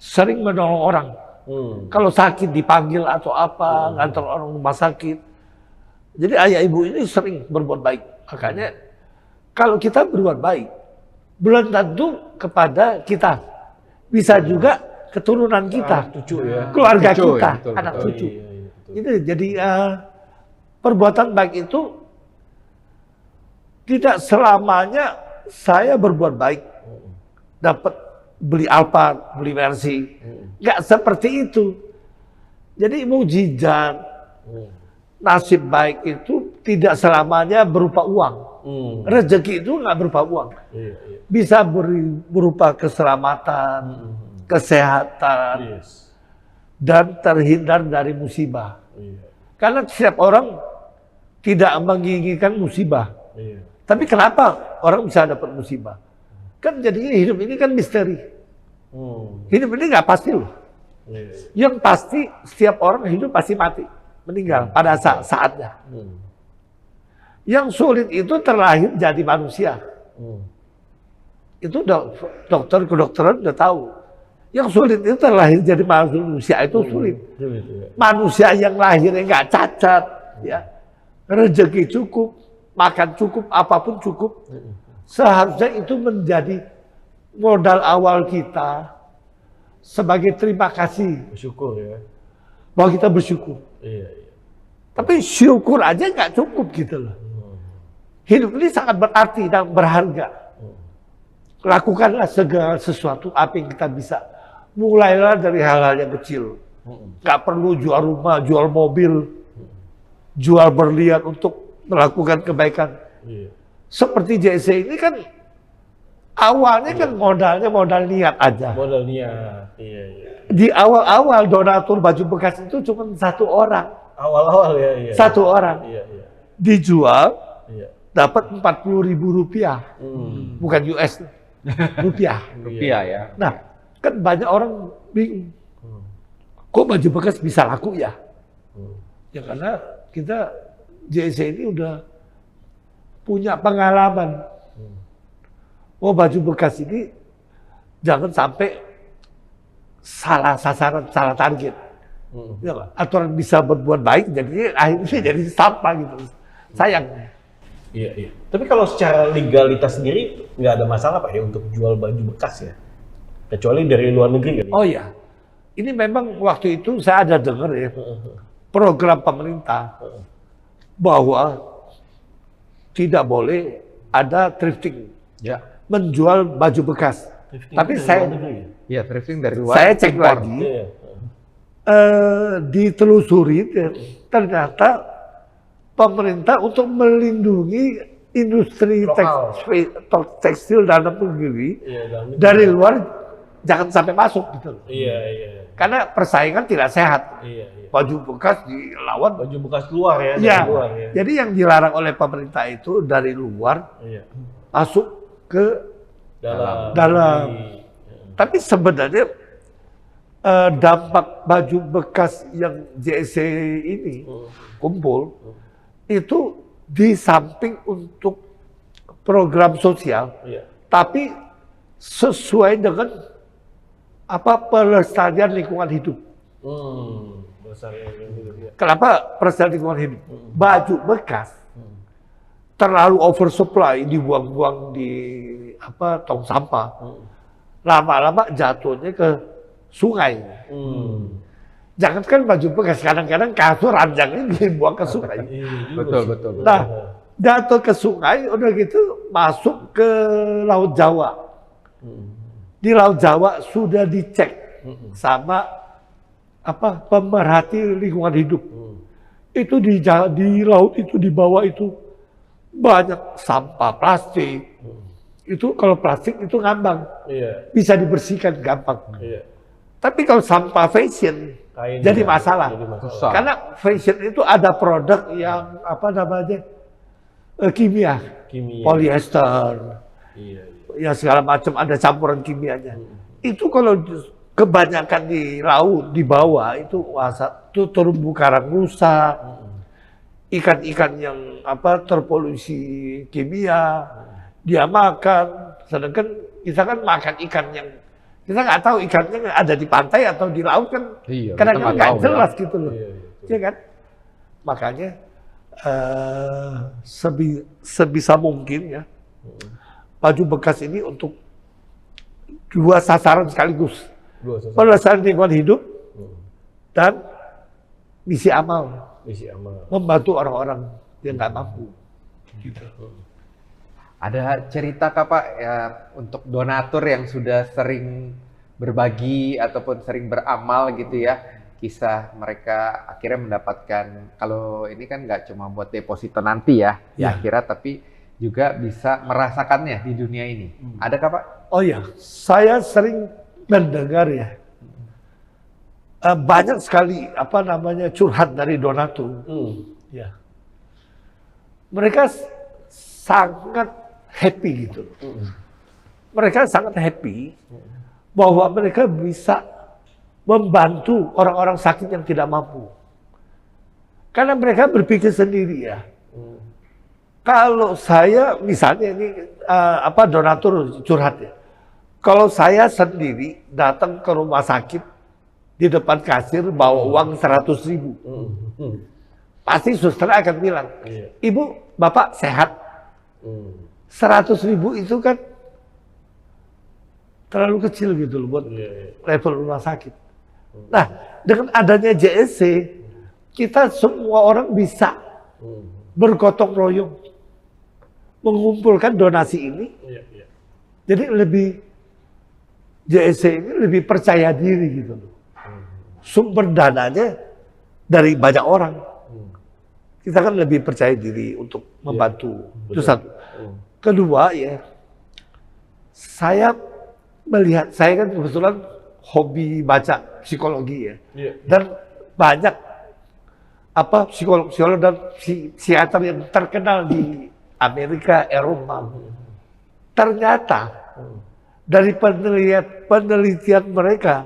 sering menolong orang. Kalau sakit dipanggil atau apa, ngantar orang rumah sakit. Jadi ayah ibu ini sering berbuat baik. Makanya kalau kita berbuat baik, belum tentu kepada kita. Bisa juga keturunan kita, keluarga kita, anak cucu. Jadi perbuatan baik itu tidak selamanya saya berbuat baik, dapat beli Alphard, beli Mercy. Nggak seperti itu. Jadi mukjizat, nasib baik itu tidak selamanya berupa uang. Rezeki itu nggak berupa uang. Bisa berupa keselamatan, kesehatan, dan terhindar dari musibah. Karena setiap orang tidak menginginkan musibah. Tapi kenapa orang bisa dapat musibah? Kan jadinya hidup ini kan misteri. Hidup ini nggak pasti loh. Yang pasti setiap orang hidup pasti mati, meninggal pada saatnya. Yang sulit itu terlahir jadi manusia. Itu dokter kedokteran udah tahu. Yang sulit itu terlahir jadi manusia itu sulit. Manusia yang lahirnya nggak cacat, ya, rezeki cukup, makan cukup, apapun cukup. Seharusnya itu menjadi modal awal kita sebagai terima kasih. Bersyukur ya. Bahwa kita bersyukur. Tapi syukur aja nggak cukup gitu loh. Hidup ini sangat berarti dan berharga. Lakukanlah segala sesuatu apa yang kita bisa. Mulailah dari hal-hal yang kecil. Nggak perlu jual rumah, jual mobil, jual berlian untuk melakukan kebaikan. Seperti JC ini kan awalnya kan modalnya modal niat aja. Modal niat. Di awal-awal donatur baju bekas itu cuma 1 orang. Awal-awal ya. 1 orang. Dijual dapat Rp40.000. Bukan US. Rupiah. Rupiah ya. Nah, kan banyak orang bingung. Kok baju bekas bisa laku ya? Ya karena kita JC ini udah punya pengalaman. Oh, baju bekas ini jangan sampai salah sasaran, salah target. Ya, atau bisa berbuat baik, jadi akhirnya jadi sampah gitu. Sayang. Iya. Tapi kalau secara legalitas sendiri nggak ada masalah Pak ya untuk jual baju bekas ya? Kecuali dari luar negeri kan? Oh iya. Ini memang waktu itu saya ada dengar ya, program pemerintah bahwa tidak boleh ada thrifting. Ya. Menjual baju bekas. Thrifting. Tapi saya thrifting dari luar. Saya cek lagi, ditelusuri ternyata pemerintah untuk melindungi industri tekstil dalam negeri dari luar jangan sampai masuk gitu loh. Iya. Karena persaingan tidak sehat. Iya. Baju bekas dilawan. Baju bekas keluar ya. Iya. Dari luar, ya. Jadi yang dilarang oleh pemerintah itu dari luar masuk ke dalam. Tapi sebenarnya dampak baju bekas yang JSC ini kumpul itu di samping untuk program sosial, tapi sesuai dengan pelestarian lingkungan hidup. Kenapa pelestarian lingkungan hidup? Baju bekas terlalu oversupply, dibuang-buang di tong sampah. Lama-lama jatuhnya ke sungai. Jangankan baju bekas, kadang-kadang kasur ranjangnya dibuang ke sungai. Betul. Nah, jatuh ke sungai, udah gitu masuk ke Laut Jawa. Di Laut Jawa sudah dicek sama pemerhati lingkungan hidup. Itu di laut itu, di bawah itu banyak sampah plastik. Itu kalau plastik itu ngambang, bisa dibersihkan gampang. Tapi kalau sampah fashion jadi masalah. Karena fashion itu ada produk yang kimia, polyester, ya segala macam ada campuran kimianya. Itu kalau kebanyakan di laut, di bawah itu terumbu karang rusak, ikan-ikan yang terpolusi kimia dia makan. Sedangkan kita kan makan ikan yang kita nggak tahu ikannya ada di pantai atau di laut kan, kadang-kadang nggak jelas gitu loh, ya kan? Makanya sebisa mungkin ya baju bekas ini untuk dua sasaran sekaligus, pelestarian lingkungan hidup dan misi amal, membantu orang-orang yang nggak mampu. Gitu. Ada cerita kah Pak ya untuk donatur yang sudah sering berbagi ataupun sering beramal gitu ya, kisah mereka akhirnya mendapatkan, kalau ini kan nggak cuma buat deposito nanti ya di akhirat, tapi juga bisa merasakannya di dunia ini. Adakah Pak? Oh ya, saya sering mendengar ya banyak sekali curhat dari donatur. Ya. Mereka sangat happy gitu. Mereka sangat happy bahwa mereka bisa membantu orang-orang sakit yang tidak mampu. Karena mereka berpikir sendiri ya. Kalau saya misalnya ini donatur curhat ya. Kalau saya sendiri datang ke rumah sakit di depan kasir bawa uang 100.000. Pasti suster akan bilang, "Ibu, Bapak sehat?" 100.000 itu kan terlalu kecil gitu loh buat level rumah sakit. Nah, dengan adanya JSC, kita semua orang bisa bergotong royong mengumpulkan donasi ini. Jadi JSC ini lebih percaya diri gitu loh. Sumber dananya dari banyak orang. Kita kan lebih percaya diri untuk membantu. Itu satu. Kedua ya, saya melihat, saya kan kebetulan hobi baca psikologi ya. Dan banyak psikolog dan psikiater yang terkenal di Amerika, Eropa. Ternyata dari penelitian mereka,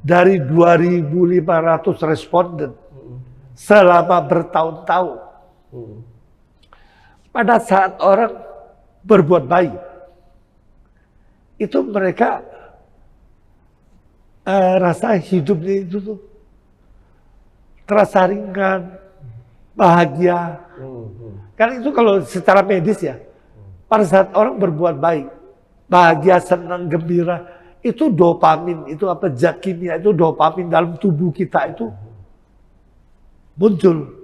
dari 2.500 responden selama bertahun-tahun, pada saat orang berbuat baik, itu mereka rasa hidupnya itu tuh terasa ringan, bahagia. Karena itu kalau secara medis ya, pada saat orang berbuat baik, bahagia, senang, gembira, itu dopamin, itu zat kimia, itu dopamin dalam tubuh kita itu muncul.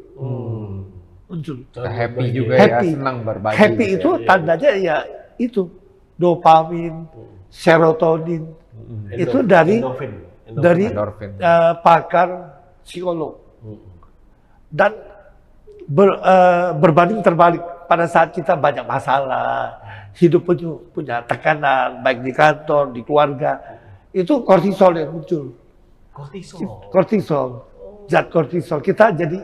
Happy juga ya, senang berbagi. Happy itu tandanya ya itu dopamin, serotonin. Itu dari pakar psikolog. Dan berbanding terbalik pada saat kita banyak masalah, hidup punya tekanan, baik di kantor, di keluarga, itu kortisol yang muncul. Kortisol, zat kortisol. Kita jadi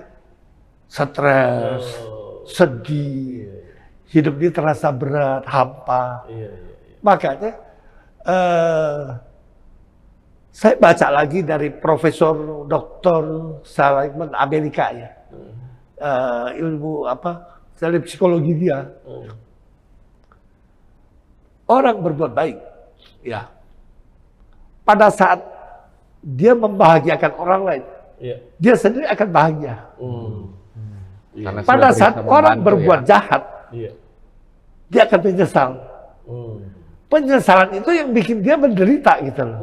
stres, sedih, hidup ini terasa berat, hampa. Makanya saya baca lagi dari Profesor Dr. Salimon Amerika ya, ilmu apa, dari psikologi dia. Orang berbuat baik, ya, pada saat dia membahagiakan orang lain, dia sendiri akan bahagia. Pada saat orang berbuat jahat, dia akan menyesal. Penyesalan itu yang bikin dia menderita gitu loh.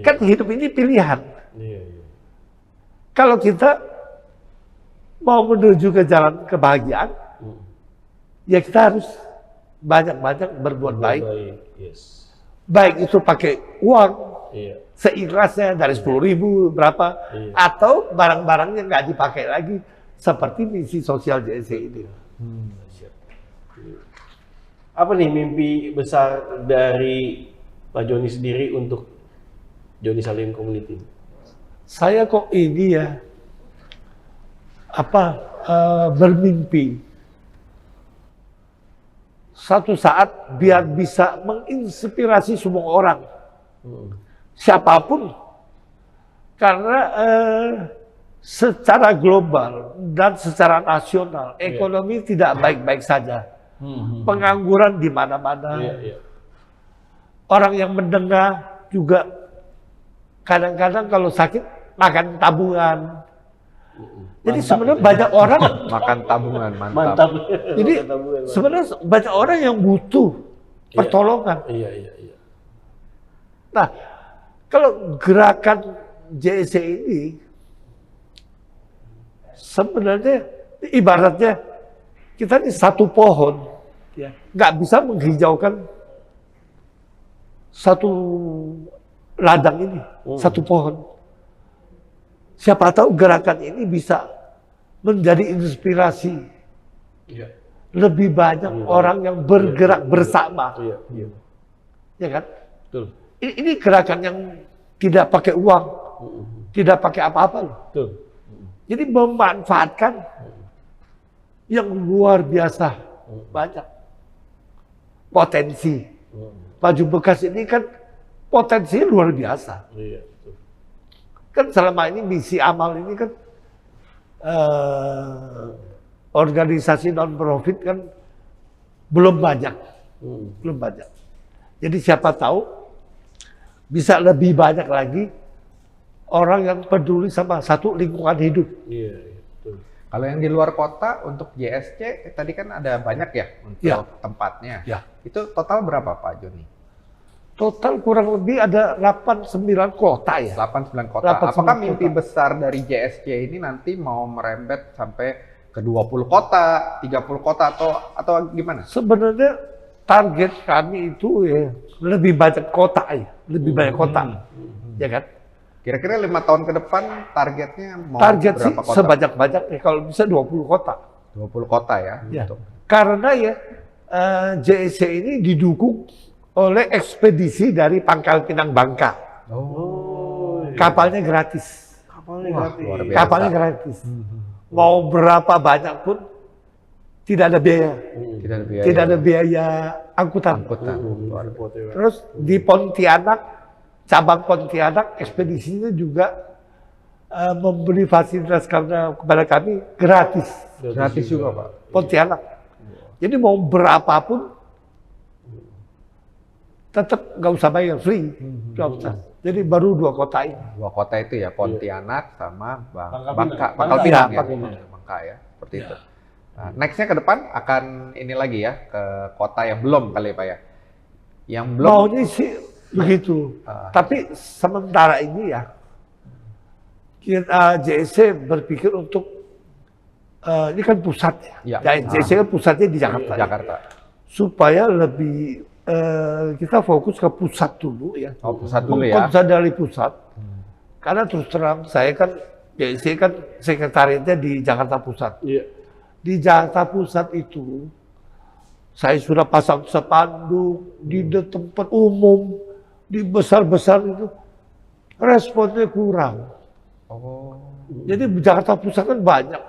Kan hidup ini pilihan. Kalau kita mau menuju ke jalan kebahagiaan, ya kita harus banyak-banyak berbuat baik. Baik itu pakai uang, seikhlasnya dari 10.000 berapa, atau barang-barang yang nggak dipakai lagi, seperti misi sosial JSC ini. Apa nih mimpi besar dari Pak Joni sendiri untuk Joni Salim Community? Saya kok ini ya, bermimpi satu saat biar bisa menginspirasi semua orang, siapapun, karena secara global dan secara nasional ekonomi tidak baik-baik saja, pengangguran di mana-mana, orang yang mendengar juga kadang-kadang kalau sakit makan tabungan. Jadi sebenarnya banyak orang makan tabungan, mantap. Jadi sebenarnya banyak orang yang butuh pertolongan. Nah, kalau gerakan JSC ini sebenarnya ibaratnya kita ini satu pohon, ya, nggak bisa menghijaukan satu ladang ini, satu pohon. Siapa tahu gerakan ini bisa menjadi inspirasi lebih banyak orang yang bergerak bersama, ya kan? Ini gerakan yang tidak pakai uang, tidak pakai apa-apa loh. Jadi memanfaatkan yang luar biasa banyak potensi. Baju bekas ini kan potensinya luar biasa. Kan selama ini misi amal ini kan organisasi non profit kan belum banyak, Jadi siapa tahu bisa lebih banyak lagi orang yang peduli sama satu lingkungan hidup. Kalau yang di luar kota untuk JSC tadi kan ada banyak ya untuk tempatnya. Itu total berapa Pak Joni? Total kurang lebih ada 8-9 kota ya. 8-9 kota. Apakah mimpi besar dari JSC ini nanti mau merembet sampai ke 20 kota, 30 kota atau gimana? Sebenarnya target kami itu ya lebih banyak kota ya, lebih banyak kota. Ya kan? Kira-kira 5 tahun ke depan targetnya mau target berapa sih kota? Sebanyak-banyaknya kalau bisa 20 kota. 20 kota ya. Karena ya JSC ini didukung oleh ekspedisi dari Pangkal Pinang Bangka. Kapalnya gratis. Kapalnya gratis. Mau berapa banyak pun tidak ada biaya. Tidak ada biaya angkutan. Terus di Pontianak, cabang Pontianak, ekspedisinya juga memberi fasilitas kepada kami gratis. Gratis juga Pak. Pontianak. Jadi mau berapapun tetap nggak usah bayar, free. Jadi baru 2 kota ini. 2 kota itu ya, Pontianak sama Pangkal Pinang ya. Bangka ya, seperti itu. Nah, nextnya ke depan akan ini lagi ya, ke kota yang belum kali Pak ya. Yang belum. Maunya sih begitu. Tapi sementara ini ya, kita JSC berpikir untuk ini kan pusat ya. JSC kan pusatnya di Jakarta. Supaya lebih kita fokus ke pusat dulu ya. Pusat dulu ya. Dari pusat. Karena terus terang saya kan JSC kan sekretariatnya di Jakarta Pusat. Di Jakarta Pusat itu saya sudah pasang spanduk di tempat umum, di besar-besar itu responnya kurang. Jadi Jakarta Pusat kan banyak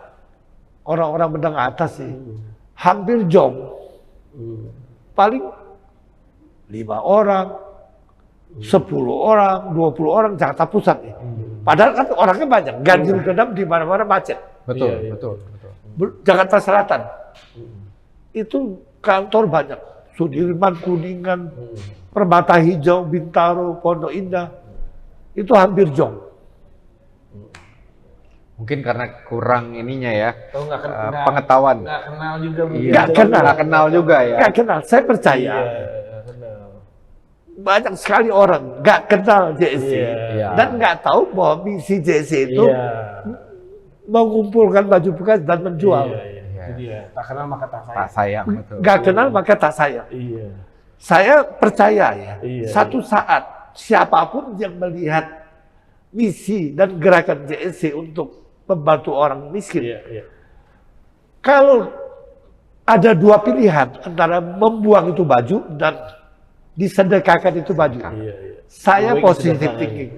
orang-orang menengah atas sih, hampir job, paling 5 orang, 10 orang, 20 orang Jakarta Pusat nih. Padahal kan orangnya banyak, ganjil genap di mana-mana macet. Betul. Jakarta Selatan itu kantor banyak, Sudirman, Kuningan, Permata Hijau, Bintaro, Pondok Indah, itu hampir job. Mungkin karena kurang ininya ya, Nggak pengetahuan. Nggak kenal juga mungkin. Nggak kenal juga ya. Nggak kenal, saya percaya. Banyak sekali orang nggak kenal JSC dan nggak tahu bahwa misi JSC itu mengumpulkan baju bekas dan menjual. Itu dia. Tak kenal maka tak sayang. Tak sayang, betul. Nggak kenal maka tak sayang. Saya percaya ya, satu saat siapapun yang melihat misi dan gerakan JSC untuk membantu orang miskin, kalau ada 2 pilihan antara membuang itu baju dan disedekahkan itu baju, saya positif thinking.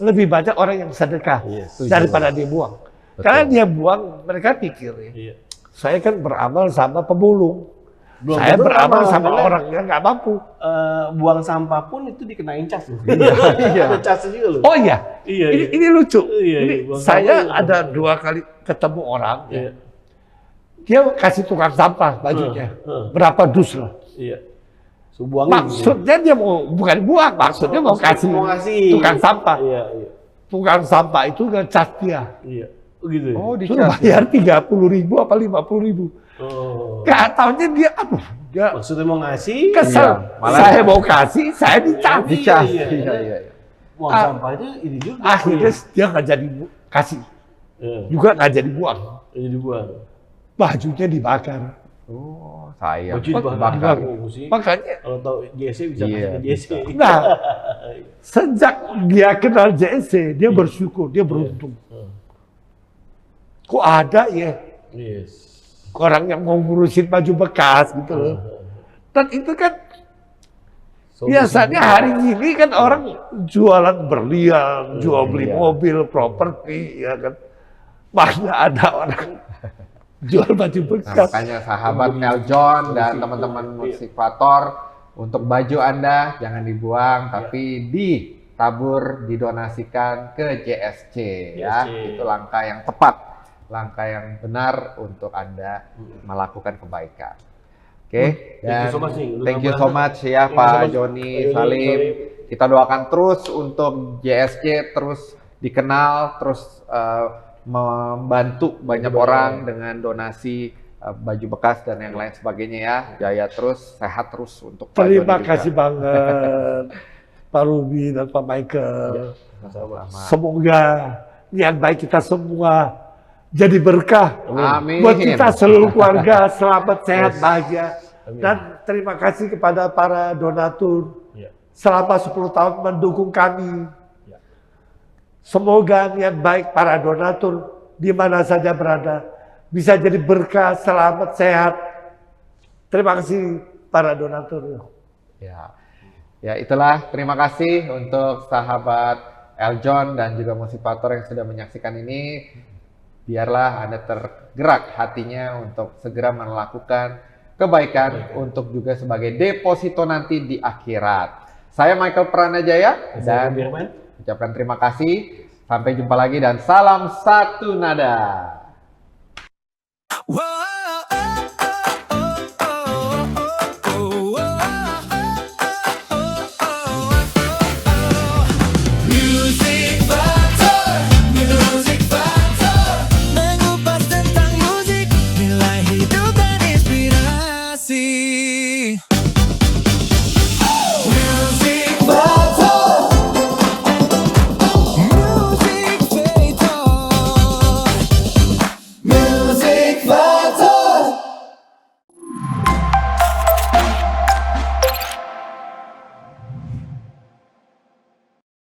Lebih banyak orang yang sedekah daripada dia buang. Karena dia buang, mereka pikir, saya kan beramal sama pemulung. Saya beramal sama orang yang nggak mampu. Buang sampah pun itu dikenain cas. Ada casnya juga loh. Oh iya, ini lucu. Ini saya sampah ada 2 kali ketemu orang, dia kasih tukang sampah bajunya, berapa dus lah. Maksudnya dia mau bukan buang, maksudnya mau kasih tukang sampah. Tukang sampah itu ngecas dia. Gitu. Suruh bayar 30.000 apa 50.000. Gak taunya dia, dia maksudnya mau ngasih, kesel. Saya mau kasih, saya dicas. Buang sampah itu ini juga. Akhirnya dia nggak jadi kasih, juga nggak jadi buang. Bajunya dibakar. Sayang. Baju dibakar. Makanya kalau tahu JSC bisa kasih ke JSC. Nah, sejak dia kenal JSC, dia bersyukur, dia beruntung. Kok ada ya orang yang mau ngurusin baju bekas gitu loh. Dan itu kan biasanya hari ini kan orang jualan berlian, jual beli mobil, properti, ya kan. Mana ada orang jual baju bekas. Makanya sahabat Eljon dan teman-teman motivator, untuk baju Anda jangan dibuang, tapi ditabur, didonasikan ke JSC ya. Itu langkah yang tepat, langkah yang benar untuk Anda melakukan kebaikan. Oke, dan thank you so much ya Pak Joni Salim. Kita doakan terus untuk JSC terus dikenal, terus membantu banyak orang dengan donasi baju bekas dan yang lain sebagainya ya. Jaya terus, sehat terus untuk Pak Joni. Terima kasih banget Pak Ruby dan Pak Michael. Semoga niat baik kita semua jadi berkah. Amin. Buat kita seluruh keluarga, selamat, sehat, bahagia. Dan terima kasih kepada para donatur selama 10 tahun mendukung kami. Semoga niat baik para donatur di mana saja berada bisa jadi berkah, selamat, sehat. Terima kasih para donatur. Ya itulah, terima kasih untuk sahabat Eljon dan juga motivator yang sudah menyaksikan ini. Biarlah Anda tergerak hatinya untuk segera melakukan kebaikan untuk juga sebagai deposito nanti di akhirat. Saya Michael Pranajaya dan ucapkan terima kasih. Sampai jumpa lagi dan salam satu nada.